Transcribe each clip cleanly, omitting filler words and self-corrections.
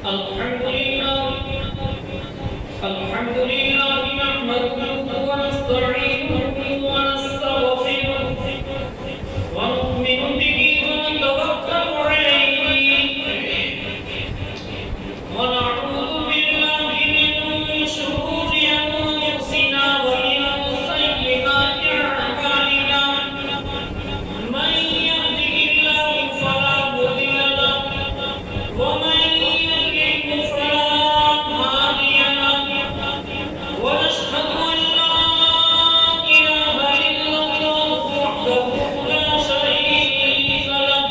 الحمد لله نحمده ونستعينه ونستغفره ونؤمن به ونتوكل عليه ونعوذ بالله من شرور أنفسنا ومن سيئات أعمالنا من يهده الله فلا مضل له ومن يضلل فلا هادي له ونشهد أن لا إله إلا الله وحده لا شريك له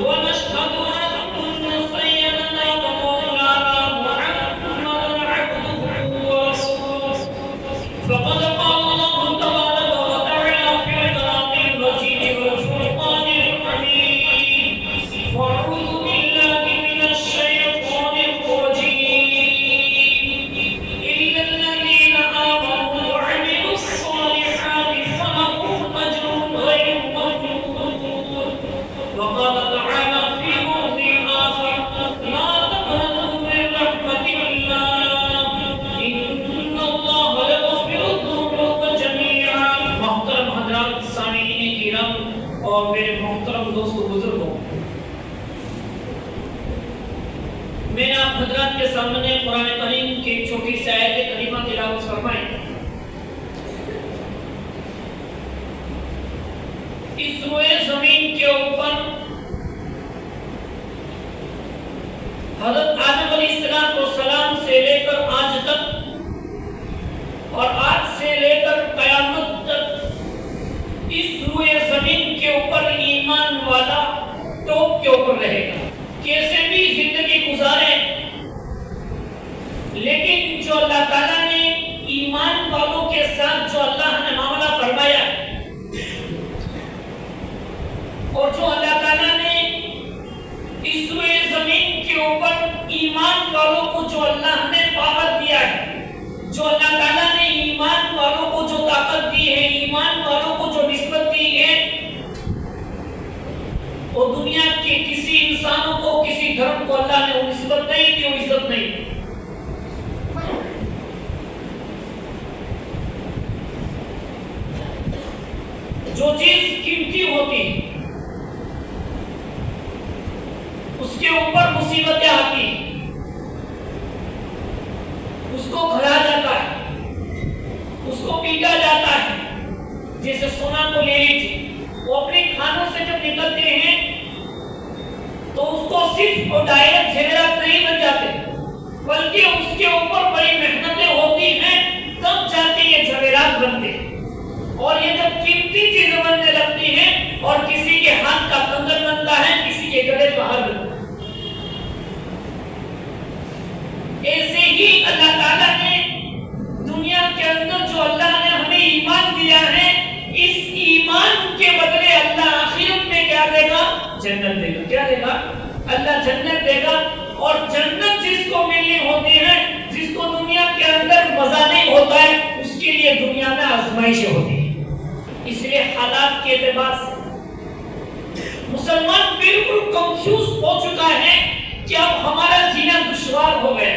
ونشهد أن سيدنا ومولانا محمدا عبده ورسوله فقد قال الله تبارك وتعالى في الكلام المجيد والفرقان الحميد وأعوذ بالله من الشيطان الرجيم إلا الذين آمنوا وعملوا الصالحات فلهم أجر غير ممنون وقال تعالى في موضع آخر لا تقنطوا من رحمة الله إن الله يغفر الذنوب جميعا. محترم حضرات سامعین کرام اور میرے محترم دوستو بزرگوں، میں نے آپ حضرات کے سامنے قرآن کریم کی ایک چھوٹی سی آیت کریمہ تلاوت فرمائی. اس روئے زمین کے اوپر حضرت آدم علیہ السلام سے لے کر آج تک اور آج سے لے کر قیامت تک اس روئے زمین کے اوپر ایمان والا ٹوپ کے اوپر رہے گا. کیسے بھی زندگی گزارے، لیکن جو اللہ تعالیٰ نے ایمان والوں کے ساتھ جو اللہ نے معاملہ فرمایا اور جو اللہ تعالیٰ نے اس روئے زمین کے اوپر ایمان والوں کو جو اللہ نے پاور دیا ہے، جو اللہ تعالیٰ نے ایمان والوں کو جو طاقت دی ہے، ایمان والوں کو جو نسبت دی ہے، وہ دنیا کے کسی انسانوں کو، کسی دھرم کو اللہ نے وہ نسبت نہیں دی، وہ عزت نہیں دی. جو چیز قیمتی ہوتی ہے اس کے اوپر مصیبتیں آتی ہیں، اس کو کھڑا جاتا ہے، اس کو پیٹا جاتا ہے. جیسے سونا کو لے لیجیے، وہ اپنے کھانوں سے جب نکلتے ہیں تو اس کو صرف اور ڈائریکٹ جیورات نہیں بن جاتے، بلکہ اس کے اوپر بڑی محنتیں ہوتی ہیں، تب جاتے یہ جیورات بنتے ہیں. اور یہ جب قیمتی چیزیں بننے لگتی ہیں اور کسی کے ہاتھ کا کنگن بنتا ہے، کسی کے گلے کا ہار بنتا ہے. ایسے ہی اللہ تعالیٰ نے دنیا کے اندر جو اللہ نے ہمیں ایمان دیا ہے، اس ایمان کے بدلے اللہ آخرت میں کیا دے گا؟ جنت دے گا. کیا دے گا؟ اللہ جنت دے گا. اور جنت جس کو ملنی ہوتی ہے، جس کو دنیا کے اندر مزہ نہیں ہوتا ہے، اس کے لیے دنیا میں آزمائشیں ہوتی ہیں. اس لیے حالات کے اعتبار سے مسلمان بالکل کنفیوز ہو چکا ہے کہ اب ہمارا جینا دشوار ہو گیا،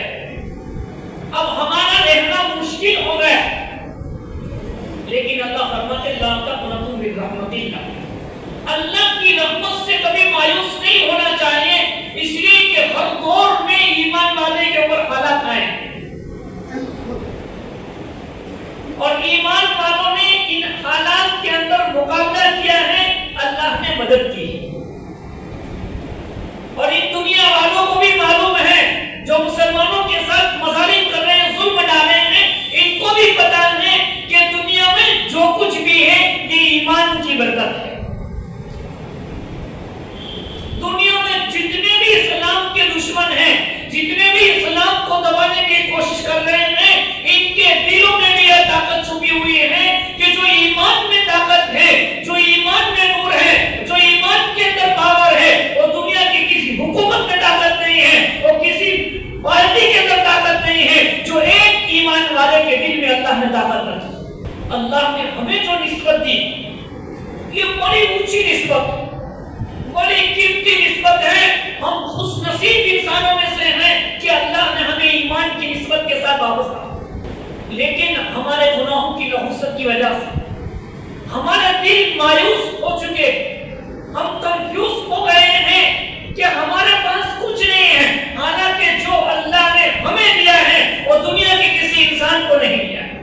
اب ہمارا رہنا مشکل ہو گیا. لیکن اللہ فرماتے لا تقنطوا من رحمت اللہ، اللہ کی رحمت سے کبھی مایوس نہیں ہونا چاہیے. اس لیے کہ ہر دور میں ایمان والے کے اوپر حالات آئے اور ایمان والوں نے ان حالات کے اندر مقابلہ کیا ہے، اللہ نے مدد کی. اور ان دنیا والوں کو بھی معلوم ہے جو مسلمانوں کے ساتھ مظالم کر رہے ہیں، ظلم ڈال رہے ہیں، ان کو بھی پتا ہے کہ دنیا میں جو کچھ بھی ہے یہ ایمان کی برکت ہے. دنیا میں جتنے بھی اسلام کے دشمن ہیں، جتنے بھی اسلام کو دبانے کی کوشش کر رہے ہیں، ان کے دلوں میں بھی یہ طاقت چھپی ہوئی ہے کہ جو ایمان میں طاقت ہے، جو ایمان میں نور ہے، جو ایمان کے اندر پاور ہے، وہ دنیا کی کسی حکومت میں طاقت نہیں ہے، وہ کسی پارٹی کے اندر طاقت نہیں ہے. جو ایک ایمان والے کے دل میں اللہ نے طاقت رکھی. اللہ نے ہمیں جو نسبت دی، یہ بڑی اونچی نسبت، بڑی قیمتی نسبت ہے. ہم خوش نصیب انسانوں میں سے ہیں لیے اللہ نے ہمیں ایمان کی نسبت کے ساتھ وابستہ، لیکن ہمارے گناہوں کی نحوست کی وجہ سے ہمارا دل مایوس ہو چکے، ہم کنفیوز ہو گئے ہیں کہ ہمارے پاس کچھ نہیں ہے، حالانکہ جو اللہ نے ہمیں دیا ہے وہ دنیا کے کسی انسان کو نہیں دیا ہے۔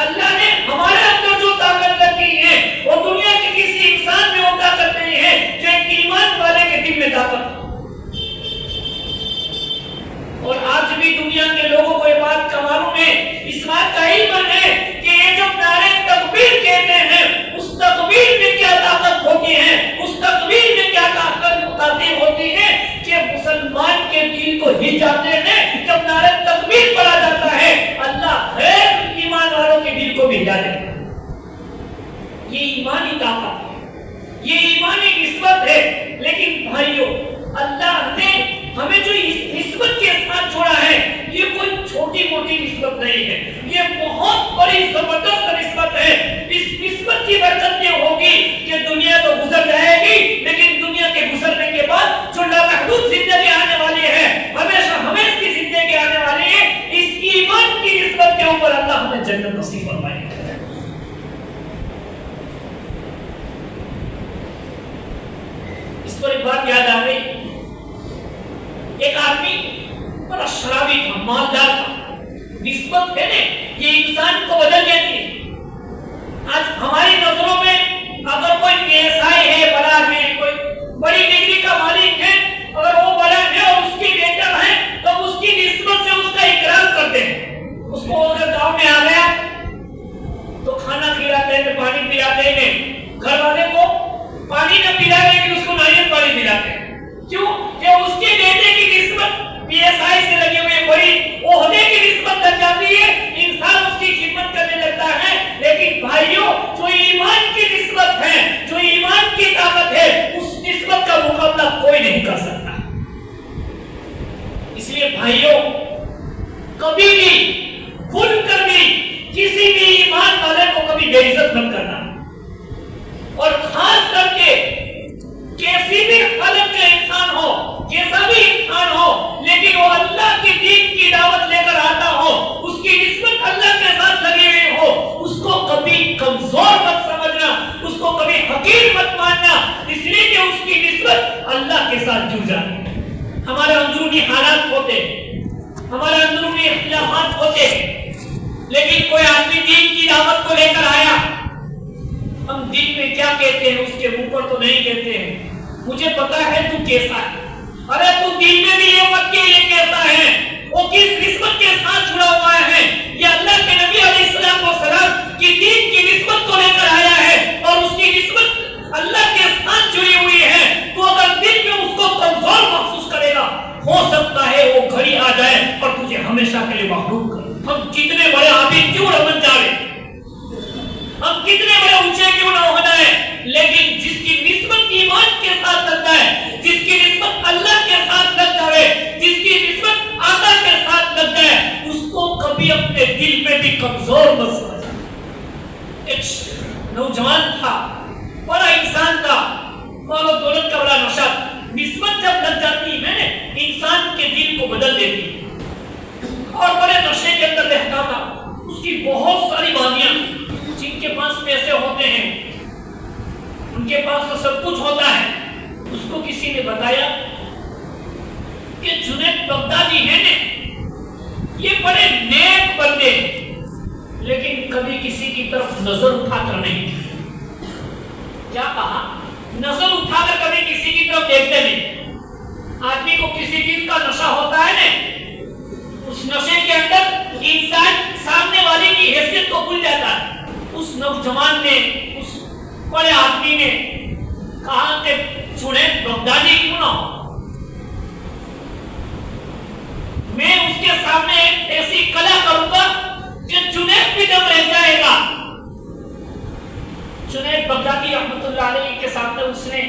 اللہ نے ہمارے اندر جو طاقت رکھی ہے وہ دنیا کے کسی انسان میں وہ طاقت نہیں ہے جو ایک ایمان والے کے دل میں طاقت ہے۔ اور آج بھی دنیا کے لوگوں کو یہ بات کا معلوم ہے، اس بات کا علم ہے کہ یہ جو نعرے تکبیر کہتے ہیں اس تکبیر میں کیا طاقت ہوتی ہے، اس تکبیر میں کیا تاثیر ہوتی ہے کہ مسلمان کے دل کو ہل جاتے ہیں۔ جب نعرے تکبیر پڑھا جاتا ہے اللہ غیر ایمان والوں کے دل کو بھی ہلا دیتا ہے۔ یہ ایمانی طاقت ہے، یہ ایمانی نسبت ہے۔ لیکن بھائیو، اللہ نے ہمیں جو اس نسبت کے ساتھ جوڑا ہے یہ کوئی چھوٹی موٹی نسبت نہیں ہے، یہ بہت بڑی زبردست نسبت ہے۔ اس نسبت کی برکت یہ ہوگی کہ دنیا تو گزر جائے گی، لیکن دنیا کے گزرنے کے بعد جو لامحدود زندگی آنے والی ہے، ہمیشہ ہمیشہ کی زندگی آنے والی ہے، اس ایمان کی نسبت کے اوپر اللہ ہمیں جنت نصیب فرمائے۔ اس پر ایک بات یاد آ گئی، ایک آدمی بڑا شرابی تھا، مالدار تھا، نسبت ہے نا یہ انسان کو بدل دیتی ہے۔ آج ہماری نظروں میں اگر کوئی پیسائی ہے، بڑا ہے، کوئی بڑی ڈگری کا مالک ہے، اگر وہ بڑا ہے اور اس کی بیٹا ہے تو اس کی نسبت سے اس کا اکرام کرتے ہیں۔ اس کو اگر گاؤں میں آ گیا تو کھانا کھلاتے ہیں، پانی پلاتے ہیں، گھر والے کو پانی نہ پلاتے لیکن اس کو ناریل پانی پلاتے ہیں۔ کیوں کہ اس کے بیٹے کی نسبت پی ایس آئی سے لگے ہوئے بڑی عہدے کی نسبت لگ جاتی ہے، انسان اس کی خدمت کرنے لگتا ہے۔ لیکن بھائیوں، جو ایمان کی نسبت ہے، جو ایمان کی طاقت ہے، اس نسبت کا مقابلہ کوئی نہیں کر سکتا۔ اس لیے بھائیوں، کبھی بھی بھول کر بھی کسی بھی ایمان والے کو کبھی بے عزت مت کرنا، اور خاص کر کے کیسی بھی حالت کا انسان ہو، کیسا بھی انسان ہو، لیکن وہ اللہ کی دین کی دعوت لے کر آتا ہو، اس کی نسبت اللہ کے ساتھ لگی ہوئی ہو، اس کو کبھی کمزور مت سمجھنا، اس کو کبھی حقیر مت ماننا، اس لیے کہ اس کی نسبت اللہ کے ساتھ جڑ جاتی ہے۔ ہمارے اندرونی حالات ہوتے، ہمارے اندرونی اختلافات ہوتے، لیکن کوئی آدمی دین کی دعوت کو لے کر آیا، ہم دل میں کیا کہتے ہیں اس کے منہ پر تو نہیں کہتے ہیں، مجھے پتا ہے تو کیسا ہے، ارے تو دل میں بھی یہ مت کہ یہ کیسا ہے، وہ کس نسبت کے ساتھ جڑا ہوا ہے۔ یہ اللہ کے نبی علیہ السلام کی دین کی نسبت کو لے کر آیا ہے، اور اس کی نسبت اللہ کے ساتھ جڑی ہوئی ہے، تو اگر دل میں اس کو کمزور محسوس کرے گا، ہو سکتا ہے وہ گھڑی آ جائے اور تجھے ہمیشہ کے لیے محروم کرے۔ ہم کتنے بڑے عابد کیوں نہ بن جائے، ہم کتنے بڑے اونچے کیوں نہ ہو جائے، لیکن جس کی نسبت ایمان کے ساتھ لگتا ہے، جس کی نسبت اللہ کے ساتھ لگ جائے، جس کی نسبت آقا کے ساتھ لگ جائے، اس کو کبھی اپنے دل میں بھی کمزور مت سمجھنا۔ ایک نوجوان تھا، بڑا انسان تھا، مال و دولت کا بڑا نشہ، نسبت جب لگ جاتی ہے انسان کے دل کو بدل دیتی ہے، اور بڑے نشے کے اندر رہتا تھا۔ اس کی بہت ساری باندیاں، جن کے پاس پیسے ہوتے ہیں ان کے پاس تو سب کچھ ہوتا ہے۔ اس کو کسی نے بتایا کہ جنید بغدادی ہے نا، یہ بڑے نیک بندے، لیکن کبھی کسی کی طرف نظر اٹھا کر نہیں۔ کیا کہا؟ نظر اٹھا کر کبھی کسی کی طرف دیکھتے نہیں۔ آدمی کو کسی چیز کا نشہ ہوتا ہے نا، اس نشے کے اندر انسان سامنے والے کی حیثیت کو بھول جاتا ہے۔ اس نوجوان نے، اس بڑے آدمی نے کہا کہ جنید بغدادی کیوں نہ ہو، میں اس کے سامنے ایک ایسی کلا کروں گا کہ جنید بھی دم رہ جائے گا۔ جنید بغدادی رحمۃ اللہ علیہ کے سامنے اس نے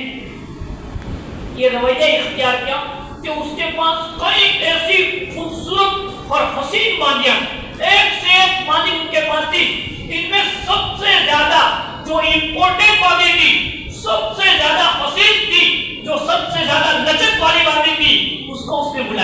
یہ رویہ اختیار کیا کہ اس کے پاس کئی ایسی خوبصورت اور حسین باندیاں، ایک سے ایک باندی ان کے پاس تھی، ان میں سب سے زیادہ جو امپورٹنٹ باندی تھی، سب سے زیادہ حسین تھی، جو سب سے زیادہ لچک والی باندی تھی، اس کو اس نے بلایا۔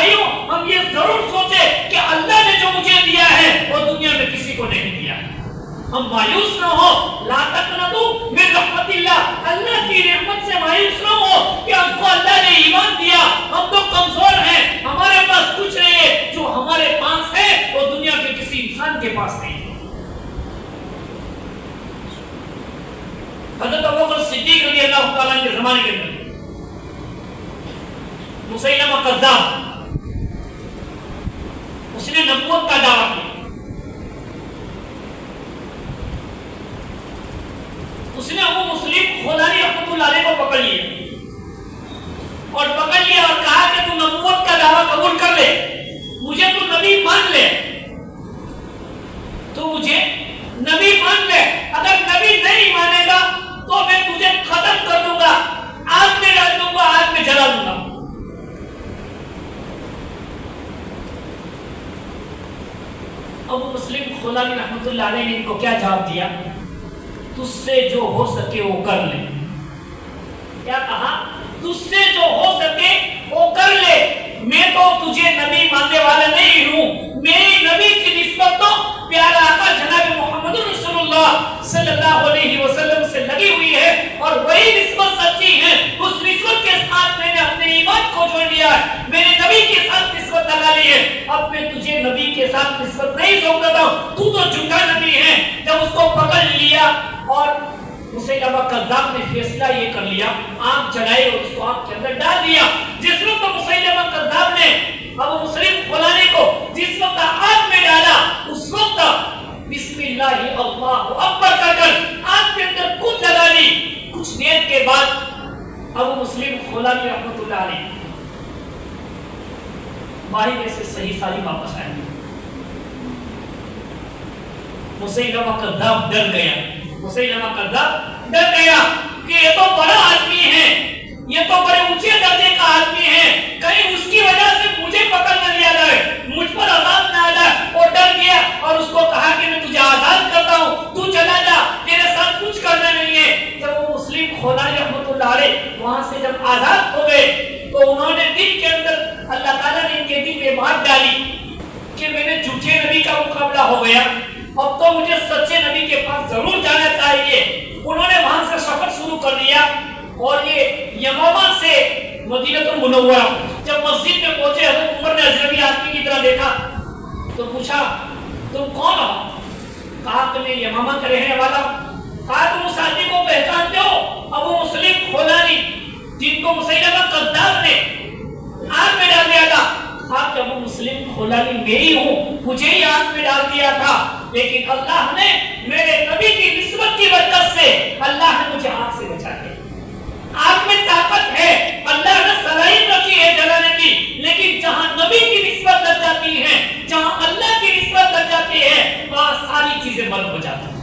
بھائیوں ہم یہ ضرور سوچیں کہ اللہ نے جو مجھے دیا ہے وہ دنیا میں کسی کو نہیں دیا. ہم مایوس نہ ہو. لا تقنطوا من رحمت اللہ. اللہ کی رحمت سے مایوس نہ ہو کہ ہم کو اللہ نے ایمان دیا, ہم تو کمزور ہیں, ہمارے پاس کچھ نہیں ہے. جو ہمارے پاس ہے وہ دنیا کے کسی انسان کے پاس نہیں ہے. حضرت ابوبکر صدیق رضی اللہ تعالیٰ عنہ کے زمانے کے اندر مسیلمہ کذاب, اس نے نبوت کا دعویٰ کیا. اس نے ابو مسلم خولانی رحمۃ اللہ علیہ کو پکڑ لیا اور کہا کہ تو نبوت کا دعویٰ قبول کر لے, مجھے تو نبی مان لے, تو مجھے نبی مان لے. اگر نبی نہیں مانے گا تو میں تجھے ختم کر دوں گا, آگ میں ڈال دوں گا, آگ میں جلا دوں گا. ابو مسلم خولانی رحمۃ اللہ علیہ نے ان کو کیا جواب دیا؟ تجھ سے جو ہو سکے وہ کر لے. کیا کہا؟ تجھ سے جو ہو سکے وہ کر لے. میں تو تجھے نبی ماننے والا نہیں ہوں, میری نبی کی نسبت تو پیارا آقا جناب محمد رسول اللہ صلی اللہ علیہ وسلم سے لگی ہوئی ہے, اور وہی نسبت سچی ہے. اس نسبت کے ساتھ میں نے اپنے ایمان کو جوڑ لیا ہے, میں نے نبی کے ساتھ نسبت لگا لی ہے. اب میں تجھے نبی کے ساتھ نسبت نہیں سونپتا ہوں, تو جھوٹا نبی ہے. جب اس کو پکڑ لیا اور مسیلمہ کذاب نے فیصلہ یہ کر لیا, آگ جلائی اور اس کو آگ کے اندر ڈال دیا. جس وقت مسیلمہ کذاب نے ابو مسلم خولانی کو جس وقت آگ میں ڈالا, اس وقت بسم اللہ اللہ اکبر کر آگ کے اندر کود لگا لی. کچھ دیر کے بعد ابو مسلم خولانی رحمۃ اللہ علیہ باہر میں سے صحیح سالم واپس آئے. مسیلمہ کذاب ڈر گیا. مسیلمہ کذاب ڈر گیا کہ یہ تو بڑا آدمی ہے, یہ تو بڑے اونچے درجے کا آدمی ہے, کہیں اس کی وجہ سے مجھے پکڑ نہ لیا جائے, مجھ پر عذاب نہ آ جائے. اور ڈر گیا اور اس کو کہا کہ میں تجھے آزاد کرتا ہوں, تو چلا جا, تیرے ساتھ کچھ کرنا نہیں ہے. جب وہ مسلم خولانی رحمۃ اللہ علیہ وہاں سے جب آزاد ہو گئے تو انہوں نے دل کے اندر, اللہ تعالیٰ نے ان کے دل میں بات ڈالی کہ میں نے جھوٹے نبی کا مقابلہ ہو گیا, اب تو مجھے سچے نبی کے پاس ضرور جانا چاہیے. انہوں نے وہاں سے سفر شروع کر دیا اور یہ یمامہ سے مدینہ المنورہ جب مسجد میں پہنچے, حضرت عمر نے اجنبی آدمی کی طرح دیکھا تو پوچھا تم کون ہو؟ کہا کہ میں یمامہ کا رہنے والا ہوں. کہا تم اس آدمی کو پہچانتے ہو؟ ابو مسلم خولانی جن کو مسیلمہ کذاب نے آگ میں ڈال دیا تھا. کہا کہ ابو مسلم خولانی میں ہی ہوں, مجھے ہی آگ میں ڈال دیا تھا, لیکن اللہ نے میرے نبی کی نسبت کی برکت سے اللہ نے مجھے آگ سے بچا دیا. آگ میں طاقت ہے, اللہ نے صلاحیت رکھی ہے جلانے کی, لیکن جہاں نبی کی نسبت لگ جاتی ہے, جہاں اللہ کی نسبت لگ جاتی ہے, وہاں ساری چیزیں بند ہو جاتی ہیں.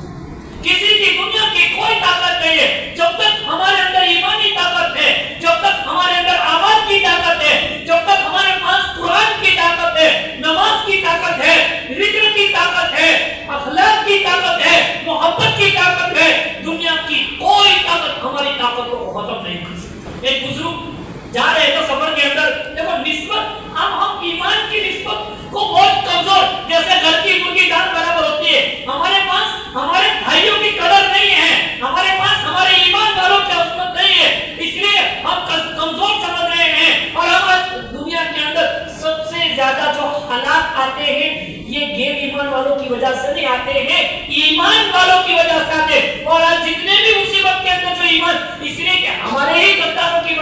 کسی کی دنیا کی کوئی طاقت نہیں ہے جب تک ہمارے اندر ایمانی طاقت ہے, جب تک ہمارے اندر اعمال کی طاقت ہے, جب تک ہمارے پاس قرآن کی طاقت ہے, نماز کی طاقت ہے, ذکر کی طاقت ہے, اخلاق کی طاقت ہے, محبت کی طاقت ہے, دنیا کی کوئی طاقت ہماری طاقت کو ختم نہیں کر سکتی. ایک بزرگ جا رہے تو سفر کے اندر دیکھو نسبت, ہم ایمان کی نسبت کو بہت کمزور, جیسے گھر کی مرغی دال برابر ہوتی ہے, ہمارے پاس ہمارے بھائیوں کی قدر نہیں ہے, ہمارے پاس ہمارے ایمان والوں کی عظمت نہیں ہے, اس لیے ہم کمزور سمجھ رہے ہیں. اور ہم دنیا کے اندر سب سے زیادہ جو حالات آتے ہیں یہ غیر ایمان والوں کی وجہ سے نہیں آتے ہیں, ایمان والوں کی وجہ سے آتے ہیں. اور آج جتنے بھی مصیبت کے اندر جو ایمان, اس لیے کہ ہمارے ہی غداروں کی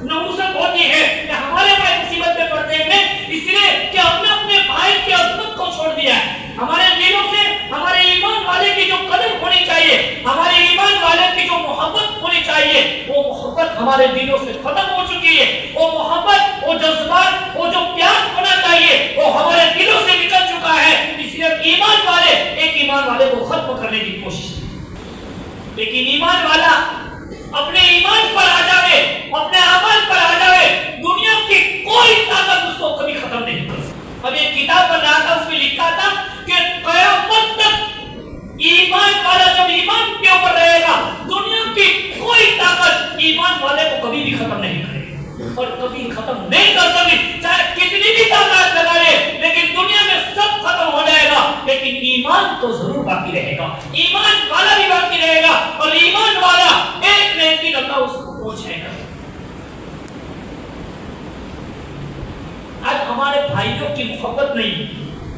نحوست ہوتی ہے کہ ہمارے بھائی مصیبت میں پڑتے ہیں, اس لیے کہ ہم نے اپنے بھائی کی عظمت کو چھوڑ دیا ہے. ہمارے دلوں سے ہمارے ایمان والے کی جو قدر ہونی چاہیے, ہمارے ایمان والے کی جو محبت ہونی چاہیے, وہ محبت ہمارے دلوں سے ختم ہو چکی ہے. وہ محبت, وہ جذبات, وہ جو پیار ہونا چاہیے وہ ہمارے دلوں سے نکل چکا ہے. اس لیے ایمان والے ایک ایمان والے کو ختم کرنے کی کوشش کریں, لیکن ایمان والا اپنے ایمان پر آ جاوے, اپنے عمل پر آ جاوے, دنیا کی کوئی طاقت اس کو کبھی ختم نہیں کر سکتی. اب ایک کتاب پڑھ رہا تھا, اس میں لکھا تھا کہ قیامت تک ایمان والا جب ایمان کے اوپر رہے گا, دنیا کی کوئی طاقت ایمان والے کو کبھی بھی ختم نہیں کرے گی اور کبھی ختم نہیں کر سکتی, چاہے کتنی بھی ایمان تو ضرور باقی رہے گا، ایمان والا بھی باقی رہے گا، اور ایمان والا ایک نہ ایک دن اللہ اس کو پہنچائے گا۔ آج ہمارے بھائیوں کی محبت نہیں ہے،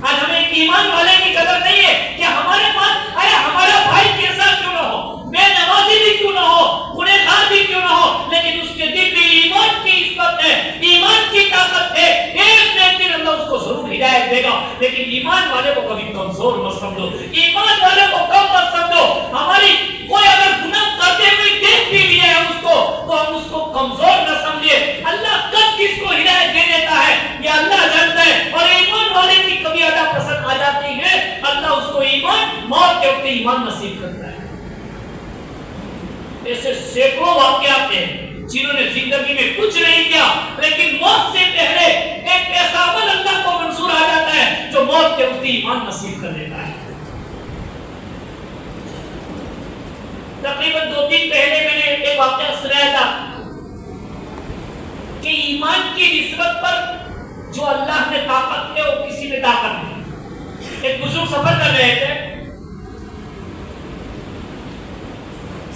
آج ہمیں ایک ایمان والے کی قدر نہیں ہے کہ ہمارے پاس ارے ہمارا بھائی کیسا کیوں نہ ہو، بے نمازی بھی کیوں نہ ہو، گنہگار بھی کیوں نہ ہو، لیکن اس کے دل میں ایمان کی عزت ہے، ایمان کی طاقت ہے، ایک نہ ایک دن اللہ اس کو ضرور ہدایت دے گا۔ لیکن ایمان والے کو کبھی کمزور مت سمجھو، ایمان والے کو کم مت سمجھو۔ ہماری کوئی اگر گناہ کرتے ہوئے دیکھ بھی لیا ہے اس کو تو ہم اس کو کمزور نہ سمجھے۔ اللہ کب کس کو ہدایت دے دیتا ہے یہ اللہ جانتا ہے، اور ایمان والے کی کبھی ادا پسند آ جاتی ہے، اللہ اس کو ایمان موت کے وقت ایمان نصیب کرتا ہے۔ ایسے سینکڑوں واقعات ہیں جنہوں نے زندگی میں کچھ نہیں کیا لیکن موت سے پہلے ایک ایسا عمل اللہ کو منظور آ جاتا ہے جو موت کے وقت ایمان نصیب کر دیتا ہے۔ تقریباً 2 دن پہلے میں نے ایک واقعہ سنایا تھا کہ ایمان کی نسبت پر جو اللہ نے طاقت ہے وہ کسی میں طاقت نہیں۔ ایک بزرگ سفر کر رہے تھے،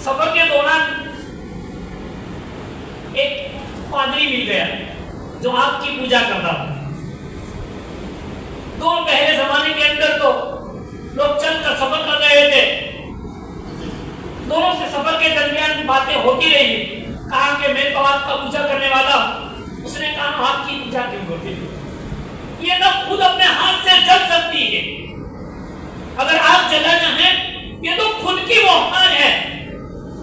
سفر کے دوران ایک پادری مل گیا جو آگ کی پوجا کرتا تھا۔ تو پہلے زمانے کے اندر تو لوگ چل کر سفر کر رہے تھے، دونوں سے سفر کے درمیان باتیں ہوتی رہی، کہا کہ میں تو آگ کا پوجا کرنے والا ہوں، اس نے کہا آگ کی پوجا کیوں کرتے ہو؟ یہ نہ خود اپنے ہاتھ سے جل سکتی ہے، اگر آگ جلانا ہے یہ تو خود کی محتاج ہے،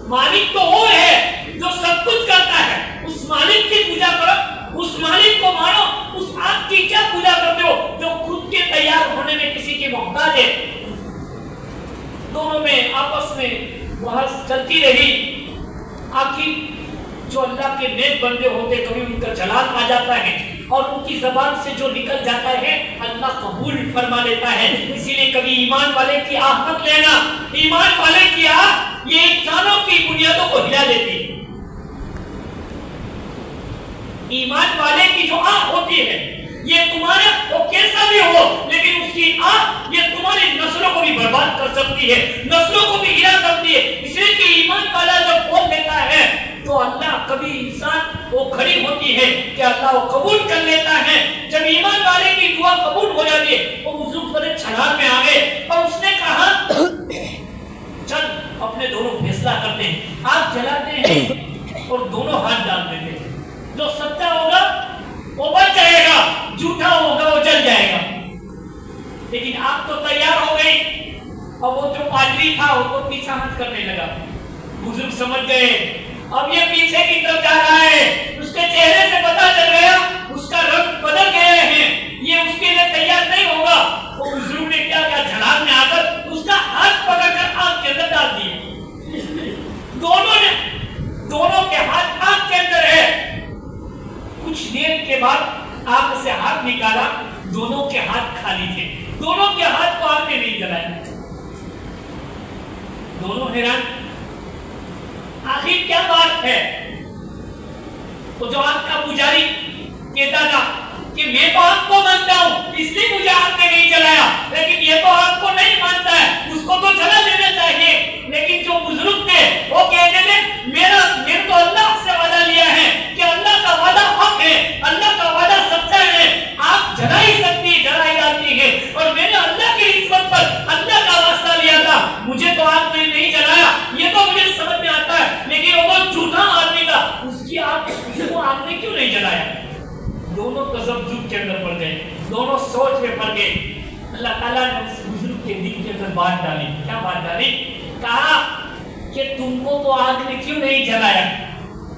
مالک تو وہ ہے جو سب کچھ کرتا ہے، اس مالک کی پوجا کرو، اس مالک کو مانو، اس آگ کی کیا پوجا کرتے ہو جو خود کے تیار ہونے میں کسی کی محتاج ہے۔ دونوں میں آپس میں بحث چلتی رہی، آخر جو اللہ کے نیک بندے ہوتے کبھی ان کا جلال آ جاتا ہے اور ان کی زبان سے جو نکل جاتا ہے اللہ قبول فرما لیتا ہے۔ اسی لیے کبھی ایمان والے کی آہ مت لینا، ایمان والے کی آہ یہ انسانوں کی بنیادوں کو ہلا دیتی ہے۔ ایمان والے کی جو آہ ہوتی ہے یہ تمہارا وہ کیسا بھی ہو لیکن اس کی آہ یہ تمہاری نسلوں کو بھی برباد کر سکتی ہے، نسلوں کو بھی ہلا سکتی ہے۔ اس لیے کہ ایمان والا جب بول دیتا ہے تو اللہ کبھی انسان وہ کھڑی ہوتی ہے کہ اللہ وہ قبول کر لیتا ہے۔ جب ایمان والے کی دعا قبول ہو جاتی ہے وہ بزرگ بڑے چھڑان میں آ گئے اور اس نے کہا چل اپنے دونوں فیصلہ کرتے ہیں، آگ جلاتے ہیں اور دونوں ہاتھ ڈال دیتے ہیں، جو سچا ہوگا وہ بچ جائے گا، جھوٹا ہوگا وہ جل جائے گا۔ لیکن آگ تو تیار ہو گئی اور وہ جو پادری تھا وہ تو پیچھا ہٹ کرنے لگا۔ بزرگ سمجھ گئے اب یہ پیچھے کی طرف جا رہا ہے، اس کے چہرے سے پتا چل گیا اس کا رنگ بدل گئے ہیں، یہ اس کے لیے تیار نہیں ہوگا۔ وہ بزرگ نے کیا کیا جھڑان میں آ کر اس کا ہاتھ پکڑ کر آگ کے اندر ڈال دیے۔ دونوں کے ہاتھ آگ کے اندر ہے۔ کچھ دیر کے بعد آگ سے ہاتھ نکالا، دونوں کے ہاتھ خالی تھے، دونوں کے ہاتھ کو آگ نے نہیں جلایا۔ دونوں حیران آخر کیا بات ہے؟ تو جو آگ کا پجاری کہتا تھا کہ میں تو آگ کو مانتا ہوں اس لیے مجھے آگ نے نہیں جلایا، لیکن یہ تو آگ کو نہیں مانتا ہے اس کو تو جلا دینا چاہیے۔ لیکن جو بزرگ تھے وہ کہتے تھے میرا تو اللہ سے وعدہ لیا ہے کہ اللہ کا وعدہ حق ہے، اللہ کا وعدہ سچا ہے، آگ جلا ہی سکتی ہے، جلا ہی جاتی ہے، اور میں نے اللہ کی نسبت پر اللہ کا واسطہ لیا تھا، مجھے تو آگ نے نہیں جلایا۔ یہ تو مجھے سمجھ میں آتا ہے لیکن وہ جھوٹا آدمی تھا، اس کی آگ کو آگ نے کیوں نہیں جلایا؟ دونوں تذبذب کے اندر پڑ گئے، دونوں سوچ میں پڑ گئے۔ اللہ تعالیٰ نے اس بزرگ کے دل کے اندر بات ڈالی۔ کیا بات ڈالی؟ کہا کہ تم کو تو آگ نے کیوں نہیں جلایا؟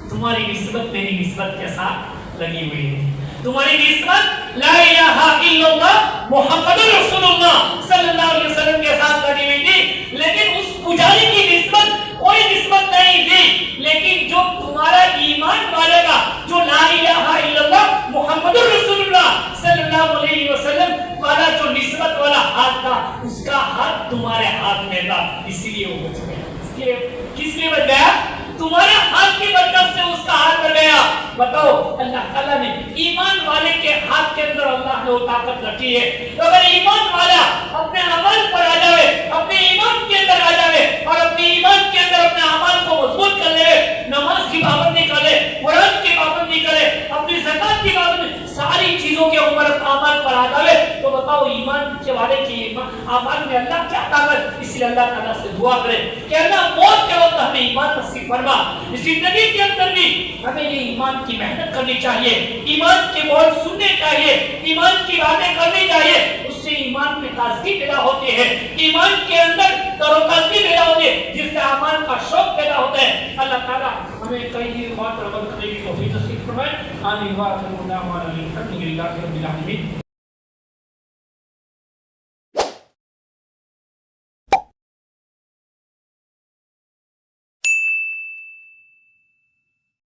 تمہاری نسبت میری نسبت کے ساتھ لگی ہوئی ہے، تمہاری نسبت لا الہ الا اللہ محمد رسول اللہ صلی اللہ علیہ وسلم کے ساتھ لگی ہوئی تھی، لیکن اس پجاری کی نسبت کوئی نسبت نہیں تھی۔ لیکن جو تمہارا ایمان والے کا جو لا الہ الا اللہ محمد رسول اللہ صلی اللہ علیہ وسلم والا جو نسبت والا ہاتھ تھا اس کا ہاتھ تمہارے ہاتھ میں تھا، اسی لیے وہ بچ گیا۔ کس لیے بچ گیا؟ تمہارے ہاتھ کی برکت سے اس کا ہاتھ بچ گیا۔ بتاؤ اللہ تعالیٰ نے ایمان والے کے ہاتھ کے اندر اللہ میں وہ طاقت رکھی ہے. اگر ایمان والا اپنے عمل پر آ جائے, اپنے ایمان کے اندر آ جائے اور اپنے ایمان کے اندر اپنے عمل کو مضبوط کر لے, نماز کی پابندی کرے, قرآن کی پابندی کرے, اپنی زکات کی پابندی, ساری چیزوں کے اوپر عمل پر آ جائے, تو بتاؤ ایمان کے والے کی عمل میں اللہ کیا طاقت. اس لیے اللہ تعالیٰ سے دعا کرے کہ اللہ موت کے وقت ہمیں ایمان نصیب فرما. زندگی کے اندر بھی ہمیں یہ ایمان کی محنت کرنی چاہیے, ایمان کے بول سننے چاہیے, ایمان کی باتیں کرنی چاہیے. اس سے ایمان میں تازگی پیدا ہوتی ہے, ایمان کے اندر تر و تازگی پیدا ہوتی ہے, جس سے ایمان کا شوق پیدا ہوتا ہے. اللہ تعالیٰ ہمیں کئی بات پر عمل کرنے کی توفیق نصیب فرمائے. آمین.